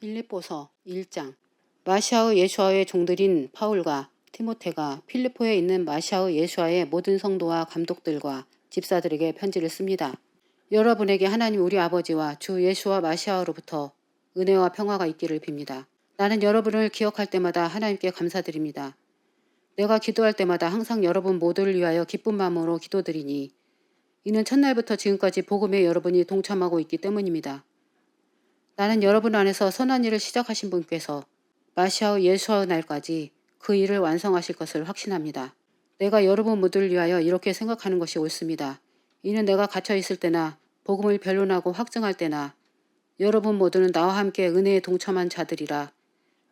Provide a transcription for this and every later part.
빌립보서 1장. 마시아의 예수와의 종들인 파울과 티모테가 필리포에 있는 마시아의 예수와의 모든 성도와 감독들과 집사들에게 편지를 씁니다. 여러분에게 하나님 우리 아버지와 주 예수와 마시아로부터 은혜와 평화가 있기를 빕니다. 나는 여러분을 기억할 때마다 하나님께 감사드립니다. 내가 기도할 때마다 항상 여러분 모두를 위하여 기쁜 마음으로 기도드리니 이는 첫날부터 지금까지 복음에 여러분이 동참하고 있기 때문입니다. 나는 여러분 안에서 선한 일을 시작하신 분께서 마시아의 예수의 날까지 그 일을 완성하실 것을 확신합니다. 내가 여러분 모두를 위하여 이렇게 생각하는 것이 옳습니다. 이는 내가 갇혀 있을 때나 복음을 변론하고 확증할 때나 여러분 모두는 나와 함께 은혜에 동참한 자들이라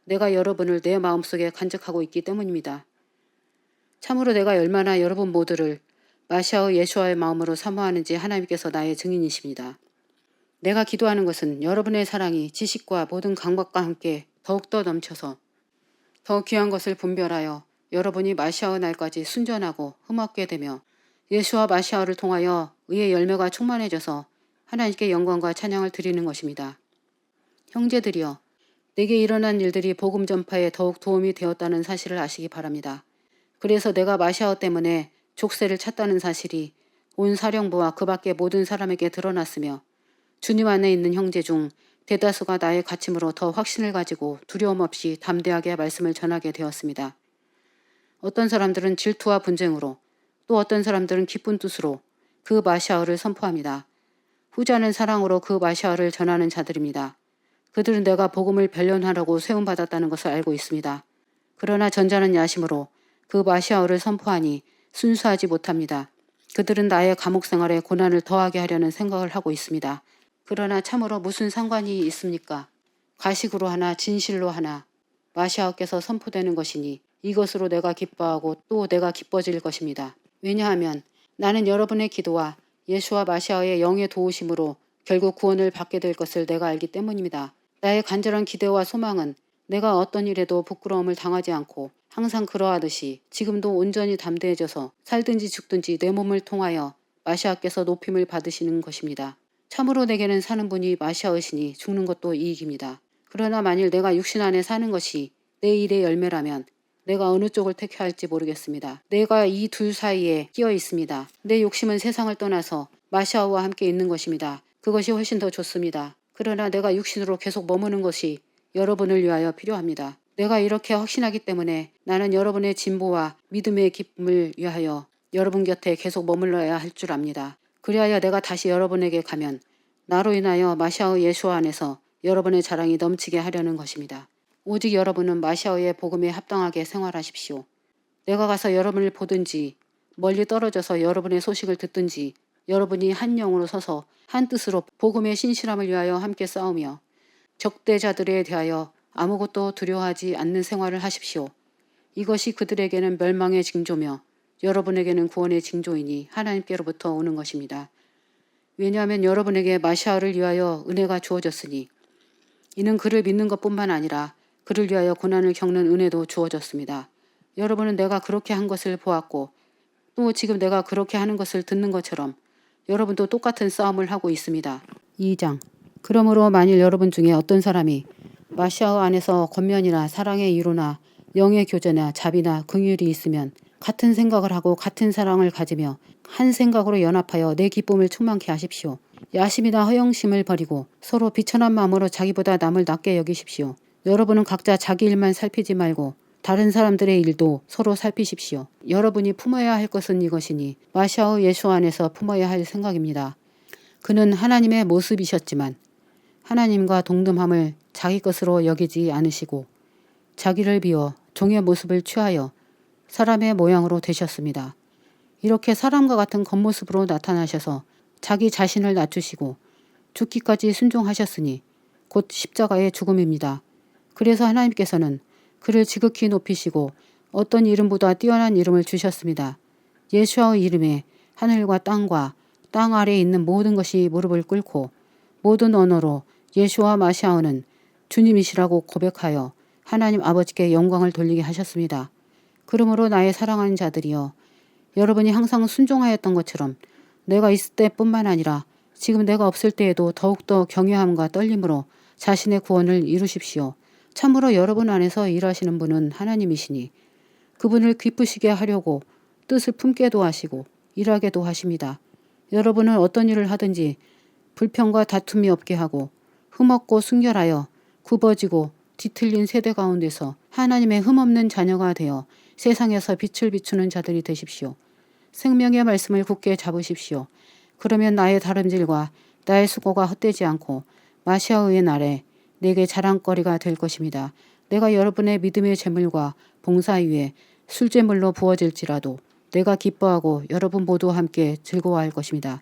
내가 여러분을 내 마음속에 간직하고 있기 때문입니다. 참으로 내가 얼마나 여러분 모두를 마시아의 예수와의 마음으로 사모하는지 하나님께서 나의 증인이십니다. 내가 기도하는 것은 여러분의 사랑이 지식과 모든 감각과 함께 더욱더 넘쳐서 더 귀한 것을 분별하여 여러분이 마시아의 날까지 순전하고 흠없게 되며 예수와 마시아를 통하여 의의 열매가 충만해져서 하나님께 영광과 찬양을 드리는 것입니다. 형제들이여, 내게 일어난 일들이 복음 전파에 더욱 도움이 되었다는 사실을 아시기 바랍니다. 그래서 내가 마시아 때문에 족쇄를 찼다는 사실이 온 사령부와 그 밖의 모든 사람에게 드러났으며 주님 안에 있는 형제 중 대다수가 나의 가침으로 더 확신을 가지고 두려움 없이 담대하게 말씀을 전하게 되었습니다. 어떤 사람들은 질투와 분쟁으로 또 어떤 사람들은 기쁜 뜻으로 그 마시아를 선포합니다. 후자는 사랑으로 그 마시아를 전하는 자들입니다. 그들은 내가 복음을 변론하라고 세움받았다는 것을 알고 있습니다. 그러나 전자는 야심으로 그 마시아를 선포하니 순수하지 못합니다. 그들은 나의 감옥 생활에 고난을 더하게 하려는 생각을 하고 있습니다. 그러나 참으로 무슨 상관이 있습니까? 가식으로 하나 진실로 하나 마시아께서 선포되는 것이니 이것으로 내가 기뻐하고 또 내가 기뻐질 것입니다. 왜냐하면 나는 여러분의 기도와 예수와 마시아의 영의 도우심으로 결국 구원을 받게 될 것을 내가 알기 때문입니다. 나의 간절한 기대와 소망은 내가 어떤 일에도 부끄러움을 당하지 않고 항상 그러하듯이 지금도 온전히 담대해져서 살든지 죽든지 내 몸을 통하여 마시아께서 높임을 받으시는 것입니다. 참으로 내게는 사는 분이 마시아이시니 죽는 것도 이익입니다. 그러나 만일 내가 육신 안에 사는 것이 내 일의 열매라면 내가 어느 쪽을 택해야 할지 모르겠습니다. 내가 이 둘 사이에 끼어 있습니다. 내 욕심은 세상을 떠나서 마시아와 함께 있는 것입니다. 그것이 훨씬 더 좋습니다. 그러나 내가 육신으로 계속 머무는 것이 여러분을 위하여 필요합니다. 내가 이렇게 확신하기 때문에 나는 여러분의 진보와 믿음의 기쁨을 위하여 여러분 곁에 계속 머물러야 할 줄 압니다. 그리하여 내가 다시 여러분에게 가면 나로 인하여 마시아의 예수 안에서 여러분의 자랑이 넘치게 하려는 것입니다. 오직 여러분은 마시아의 복음에 합당하게 생활하십시오. 내가 가서 여러분을 보든지 멀리 떨어져서 여러분의 소식을 듣든지 여러분이 한 영으로 서서 한 뜻으로 복음의 신실함을 위하여 함께 싸우며 적대자들에 대하여 아무것도 두려워하지 않는 생활을 하십시오. 이것이 그들에게는 멸망의 징조며 여러분에게는 구원의 징조이니 하나님께로부터 오는 것입니다. 왜냐하면 여러분에게 마시아를 위하여 은혜가 주어졌으니 이는 그를 믿는 것뿐만 아니라 그를 위하여 고난을 겪는 은혜도 주어졌습니다. 여러분은 내가 그렇게 한 것을 보았고 또 지금 내가 그렇게 하는 것을 듣는 것처럼 여러분도 똑같은 싸움을 하고 있습니다. 2장. 그러므로 만일 여러분 중에 어떤 사람이 마시아 안에서 권면이나 사랑의 이루나 영의 교제나 자비나 긍휼이 있으면 같은 생각을 하고 같은 사랑을 가지며 한 생각으로 연합하여 내 기쁨을 충만케 하십시오. 야심이나 허영심을 버리고 서로 비천한 마음으로 자기보다 남을 낮게 여기십시오. 여러분은 각자 자기 일만 살피지 말고 다른 사람들의 일도 서로 살피십시오. 여러분이 품어야 할 것은 이것이니 마시아의 예수 안에서 품어야 할 생각입니다. 그는 하나님의 모습이셨지만 하나님과 동등함을 자기 것으로 여기지 않으시고 자기를 비워 종의 모습을 취하여 사람의 모양으로 되셨습니다. 이렇게 사람과 같은 겉모습으로 나타나셔서 자기 자신을 낮추시고 죽기까지 순종하셨으니 곧 십자가의 죽음입니다. 그래서 하나님께서는 그를 지극히 높이시고 어떤 이름보다 뛰어난 이름을 주셨습니다. 예수의 이름에 하늘과 땅과 땅 아래에 있는 모든 것이 무릎을 꿇고 모든 언어로 예수와 마시아는 주님이시라고 고백하여 하나님 아버지께 영광을 돌리게 하셨습니다. 그러므로 나의 사랑하는 자들이여, 여러분이 항상 순종하였던 것처럼 내가 있을 때뿐만 아니라 지금 내가 없을 때에도 더욱더 경외함과 떨림으로 자신의 구원을 이루십시오. 참으로 여러분 안에서 일하시는 분은 하나님이시니 그분을 기쁘시게 하려고 뜻을 품게도 하시고 일하게도 하십니다. 여러분은 어떤 일을 하든지 불평과 다툼이 없게 하고 흠없고 순결하여 굽어지고 뒤틀린 세대 가운데서 하나님의 흠없는 자녀가 되어 세상에서 빛을 비추는 자들이 되십시오. 생명의 말씀을 굳게 잡으십시오. 그러면 나의 다름질과 나의 수고가 헛되지 않고 마시아의 날에 내게 자랑거리가 될 것입니다. 내가 여러분의 믿음의 재물과 봉사 위에 술제물로 부어질지라도 내가 기뻐하고 여러분 모두 함께 즐거워할 것입니다.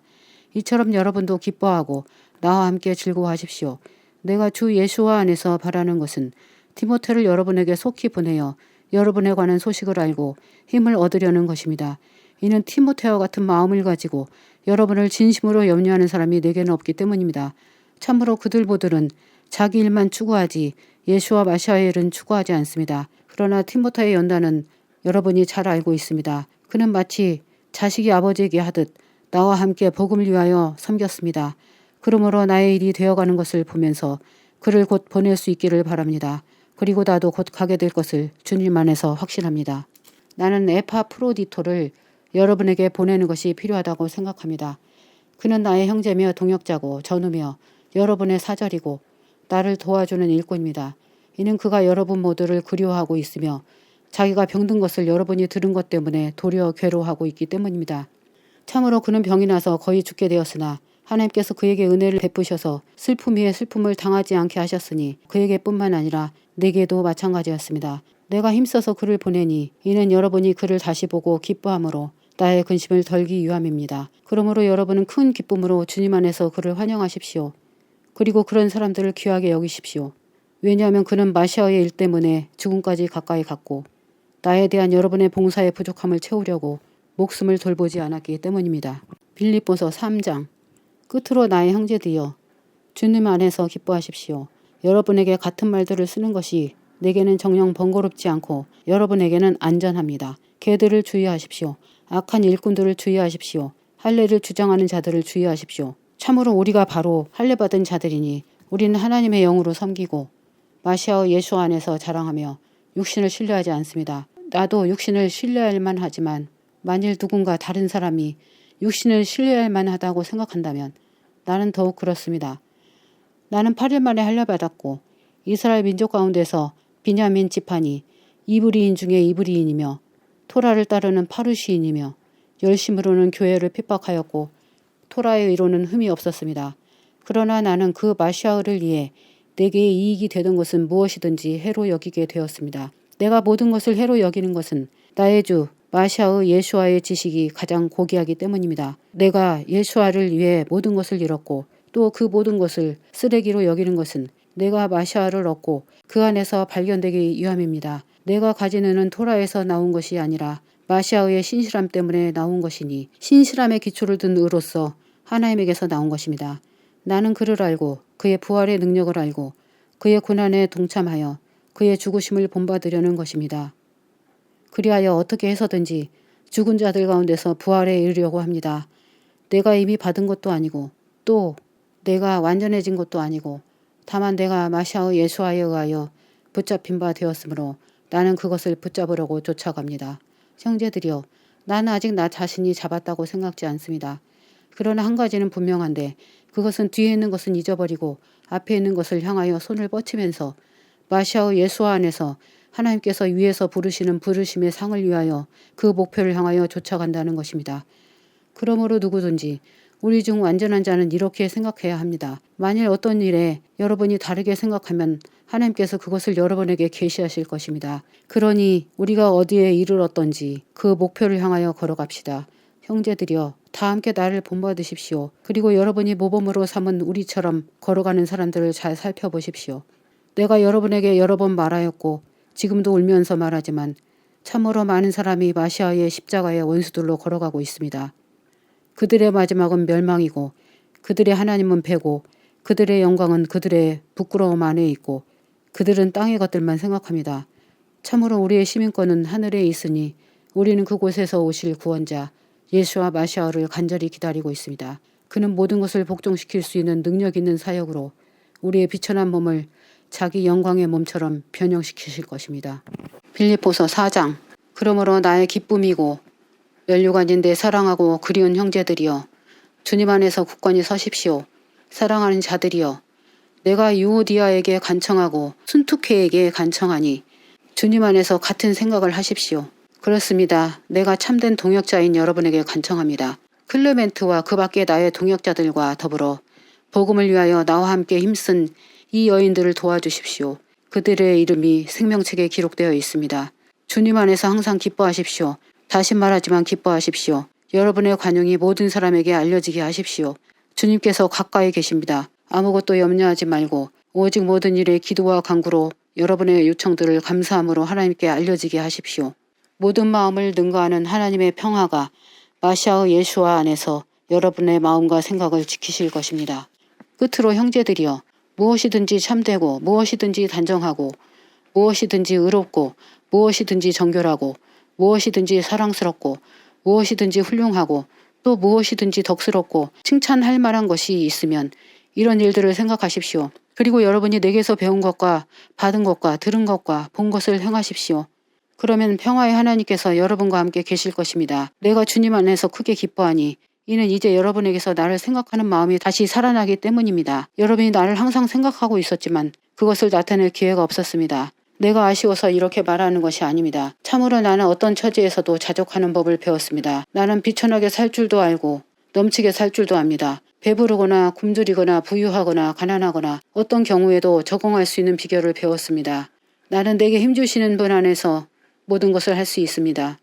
이처럼 여러분도 기뻐하고 나와 함께 즐거워하십시오. 내가 주 예수와 안에서 바라는 것은 디모데를 여러분에게 속히 보내어 여러분에 관한 소식을 알고 힘을 얻으려는 것입니다. 이는 디모데와 같은 마음을 가지고 여러분을 진심으로 염려하는 사람이 내게는 없기 때문입니다. 참으로 그들 모두는 자기 일만 추구하지 예수와 마시아의 일은 추구하지 않습니다. 그러나 디모데의 연단은 여러분이 잘 알고 있습니다. 그는 마치 자식이 아버지에게 하듯 나와 함께 복음을 위하여 섬겼습니다. 그러므로 나의 일이 되어가는 것을 보면서 그를 곧 보낼 수 있기를 바랍니다. 그리고 나도 곧 가게 될 것을 주님 안에서 확신합니다. 나는 에파프로디토를 여러분에게 보내는 것이 필요하다고 생각합니다. 그는 나의 형제며 동역자고 전우며 여러분의 사절이고 나를 도와주는 일꾼입니다. 이는 그가 여러분 모두를 그리워하고 있으며 자기가 병든 것을 여러분이 들은 것 때문에 도리어 괴로워하고 있기 때문입니다. 참으로 그는 병이 나서 거의 죽게 되었으나 하나님께서 그에게 은혜를 베푸셔서 슬픔 위에 슬픔을 당하지 않게 하셨으니 그에게뿐만 아니라 내게도 마찬가지였습니다. 내가 힘써서 그를 보내니 이는 여러분이 그를 다시 보고 기뻐함으로 나의 근심을 덜기 위함입니다. 그러므로 여러분은 큰 기쁨으로 주님 안에서 그를 환영하십시오. 그리고 그런 사람들을 귀하게 여기십시오. 왜냐하면 그는 마시아의 일 때문에 죽음까지 가까이 갔고 나에 대한 여러분의 봉사의 부족함을 채우려고 목숨을 돌보지 않았기 때문입니다. 빌립보서 3장. 끝으로 나의 형제들이여 주님 안에서 기뻐하십시오. 여러분에게 같은 말들을 쓰는 것이 내게는 정녕 번거롭지 않고 여러분에게는 안전합니다. 개들을 주의하십시오. 악한 일꾼들을 주의하십시오. 할례를 주장하는 자들을 주의하십시오. 참으로 우리가 바로 할례받은 자들이니 우리는 하나님의 영으로 섬기고 마시아의 예수 안에서 자랑하며 육신을 신뢰하지 않습니다. 나도 육신을 신뢰할 만하지만 만일 누군가 다른 사람이 육신을 신뢰할 만하다고 생각한다면 나는 더욱 그렇습니다. 나는 8일 만에 할례받았고 이스라엘 민족 가운데서 비냐민 지파니 이브리인 중에 이브리인이며 토라를 따르는 파루시인이며 열심으로는 교회를 핍박하였고 토라의 의로는 흠이 없었습니다. 그러나 나는 그 마시아를 위해 내게 이익이 되던 것은 무엇이든지 해로 여기게 되었습니다. 내가 모든 것을 해로 여기는 것은 나의 주 마시아의 예수와의 지식이 가장 고귀하기 때문입니다. 내가 예수와를 위해 모든 것을 잃었고 또 그 모든 것을 쓰레기로 여기는 것은 내가 마시아를 얻고 그 안에서 발견되기 위함입니다. 내가 가진 은은 토라에서 나온 것이 아니라 마시아의 신실함 때문에 나온 것이니 신실함의 기초를 둔 의로서 하나님에게서 나온 것입니다. 나는 그를 알고 그의 부활의 능력을 알고 그의 고난에 동참하여 그의 죽으심을 본받으려는 것입니다. 그리하여 어떻게 해서든지 죽은 자들 가운데서 부활에 이르려고 합니다. 내가 이미 받은 것도 아니고 또 내가 완전해진 것도 아니고 다만 내가 마시아의 예수와에 의하여 붙잡힌 바 되었으므로 나는 그것을 붙잡으려고 쫓아갑니다. 형제들이여 나는 아직 나 자신이 잡았다고 생각지 않습니다. 그러나 한 가지는 분명한데 그것은 뒤에 있는 것은 잊어버리고 앞에 있는 것을 향하여 손을 뻗치면서 마시아의 예수와 안에서 하나님께서 위에서 부르시는 부르심의 상을 위하여 그 목표를 향하여 쫓아간다는 것입니다. 그러므로 누구든지 우리 중 완전한 자는 이렇게 생각해야 합니다. 만일 어떤 일에 여러분이 다르게 생각하면 하나님께서 그것을 여러분에게 계시하실 것입니다. 그러니 우리가 어디에 이르렀던지 그 목표를 향하여 걸어갑시다. 형제들이여 다 함께 나를 본받으십시오. 그리고 여러분이 모범으로 삼은 우리처럼 걸어가는 사람들을 잘 살펴보십시오. 내가 여러분에게 여러 번 말하였고 지금도 울면서 말하지만 참으로 많은 사람이 마시아의 십자가의 원수들로 걸어가고 있습니다. 그들의 마지막은 멸망이고 그들의 하나님은 패고 그들의 영광은 그들의 부끄러움 안에 있고 그들은 땅의 것들만 생각합니다. 참으로 우리의 시민권은 하늘에 있으니 우리는 그곳에서 오실 구원자 예수와 마시아를 간절히 기다리고 있습니다. 그는 모든 것을 복종시킬 수 있는 능력 있는 사역으로 우리의 비천한 몸을 자기 영광의 몸처럼 변형시키실 것입니다. 빌립보서 4장. 그러므로 나의 기쁨이고 면류관인 내 사랑하고 그리운 형제들이여, 주님 안에서 굳건히 서십시오. 사랑하는 자들이여, 내가 유오디아에게 간청하고 순투케에게 간청하니 주님 안에서 같은 생각을 하십시오. 그렇습니다. 내가 참된 동역자인 여러분에게 간청합니다. 클레멘트와 그 밖의 나의 동역자들과 더불어 복음을 위하여 나와 함께 힘쓴 이 여인들을 도와주십시오. 그들의 이름이 생명책에 기록되어 있습니다. 주님 안에서 항상 기뻐하십시오. 다시 말하지만 기뻐하십시오. 여러분의 관용이 모든 사람에게 알려지게 하십시오. 주님께서 가까이 계십니다. 아무것도 염려하지 말고 오직 모든 일에 기도와 간구로 여러분의 요청들을 감사함으로 하나님께 알려지게 하십시오. 모든 마음을 능가하는 하나님의 평화가 마시아의 예수와 안에서 여러분의 마음과 생각을 지키실 것입니다. 끝으로 형제들이여, 무엇이든지 참되고 무엇이든지 단정하고 무엇이든지 의롭고 무엇이든지 정결하고 무엇이든지 사랑스럽고 무엇이든지 훌륭하고 또 무엇이든지 덕스럽고 칭찬할 만한 것이 있으면 이런 일들을 생각하십시오. 그리고 여러분이 내게서 배운 것과 받은 것과 들은 것과 본 것을 행하십시오. 그러면 평화의 하나님께서 여러분과 함께 계실 것입니다. 내가 주님 안에서 크게 기뻐하니 이는 이제 여러분에게서 나를 생각하는 마음이 다시 살아나기 때문입니다. 여러분이 나를 항상 생각하고 있었지만 그것을 나타낼 기회가 없었습니다. 내가 아쉬워서 이렇게 말하는 것이 아닙니다. 참으로 나는 어떤 처지에서도 자족하는 법을 배웠습니다. 나는 비천하게 살 줄도 알고 넘치게 살 줄도 압니다. 배부르거나 굶주리거나 부유하거나 가난하거나 어떤 경우에도 적응할 수 있는 비결을 배웠습니다. 나는 내게 힘주시는 분 안에서 모든 것을 할 수 있습니다.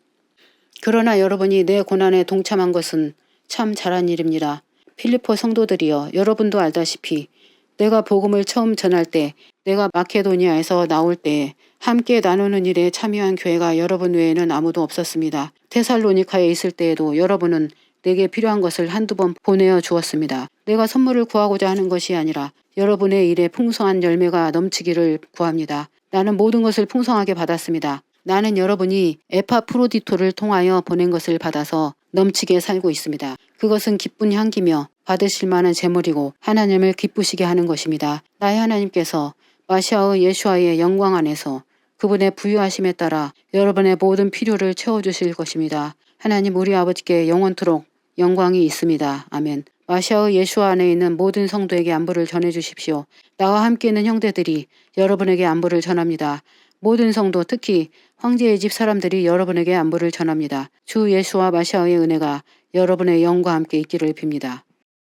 그러나 여러분이 내 고난에 동참한 것은 참 잘한 일입니다. 필리포 성도들이여, 여러분도 알다시피 내가 복음을 처음 전할 때, 내가 마케도니아에서 나올 때 함께 나누는 일에 참여한 교회가 여러분 외에는 아무도 없었습니다. 테살로니카에 있을 때에도 여러분은 내게 필요한 것을 한두 번 보내어 주었습니다. 내가 선물을 구하고자 하는 것이 아니라 여러분의 일에 풍성한 열매가 넘치기를 구합니다. 나는 모든 것을 풍성하게 받았습니다. 나는 여러분이 에파프로디토를 통하여 보낸 것을 받아서 넘치게 살고 있습니다. 그것은 기쁜 향기며 받으실 만한 제물이고 하나님을 기쁘시게 하는 것입니다. 나의 하나님께서 마시아의 예수와의 영광 안에서 그분의 부유하심에 따라 여러분의 모든 필요를 채워주실 것입니다. 하나님 우리 아버지께 영원토록 영광이 있습니다. 아멘. 마시아의 예수와 안에 있는 모든 성도에게 안부를 전해주십시오. 나와 함께 있는 형제들이 여러분에게 안부를 전합니다. 모든 성도, 특히 황제의 집 사람들이 여러분에게 안부를 전합니다. 주 예수와 마시아의 은혜가 여러분의 영과 함께 있기를 빕니다.